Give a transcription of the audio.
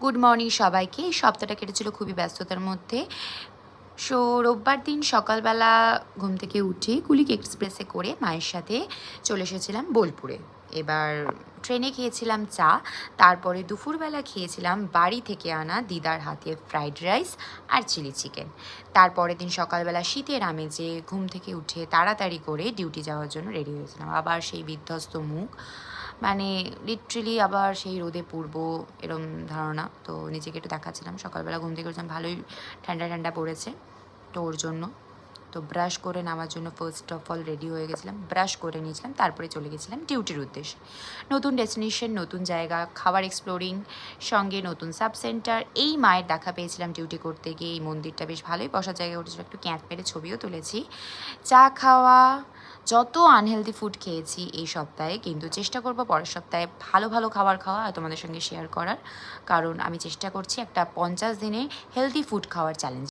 Good morning সবাইকে। এই সপ্তাহটা কেটেছিল খুবই ব্যস্ততার মধ্যে। সো রোববার দিন সকালবেলা ঘুম থেকে উঠে কুলিক এক্সপ্রেসে করে মায়ের সাথে চলে এসেছিলাম বোলপুরে। এবার ট্রেনে খেয়েছিলাম চা, তারপরে দুপুরবেলা খেয়েছিলাম বাড়ি থেকে আনা দিদার হাতে ফ্রাইড রাইস আর চিলি চিকেন। তারপরের দিন সকালবেলা শীতের আমেজে ঘুম থেকে উঠে তাড়াতাড়ি করে ডিউটি যাওয়ার জন্য রেডি হয়েছিলাম। আবার সেই বিধ্বস্ত মুখ, মানে লিটারেলি আবার সেই রোদে পুড়বো এরম ধারণা। তো নিজেকে একটু দেখাচ্ছিলাম। সকালবেলা ঘুম থেকে উঠলাম, ভালোই ঠান্ডা ঠান্ডা পড়েছে তো ওর জন্য। তো ব্রাশ করে নামার জন্য ফার্স্ট অফ অল রেডি হয়ে গেছিলাম, ব্রাশ করে নিয়েছিলাম, তারপরে চলে গেছিলাম ডিউটির উদ্দেশ্যে। নতুন ডেস্টিনেশন, নতুন জায়গা, খাবার এক্সপ্লোরিং, সঙ্গে নতুন সাব সেন্টার। এই মায়ের দেখা পেয়েছিলাম ডিউটি করতে গিয়ে। এই মন্দিরটা বেশ ভালোই বসার জায়গা উঠেছিল, একটু ক্যাঁত মেরে ছবিও তুলেছি। চা খাওয়া, যত আনহেলদি ফুড খেয়েছি এই সপ্তাহে, কিন্তু চেষ্টা করব পরের সপ্তাহে ভালো ভালো খাবার খাওয়া আর তোমাদের সঙ্গে শেয়ার করার। কারণ আমি চেষ্টা করছি একটা 50 দিনে হেলদি ফুড খাওয়ার চ্যালেঞ্জ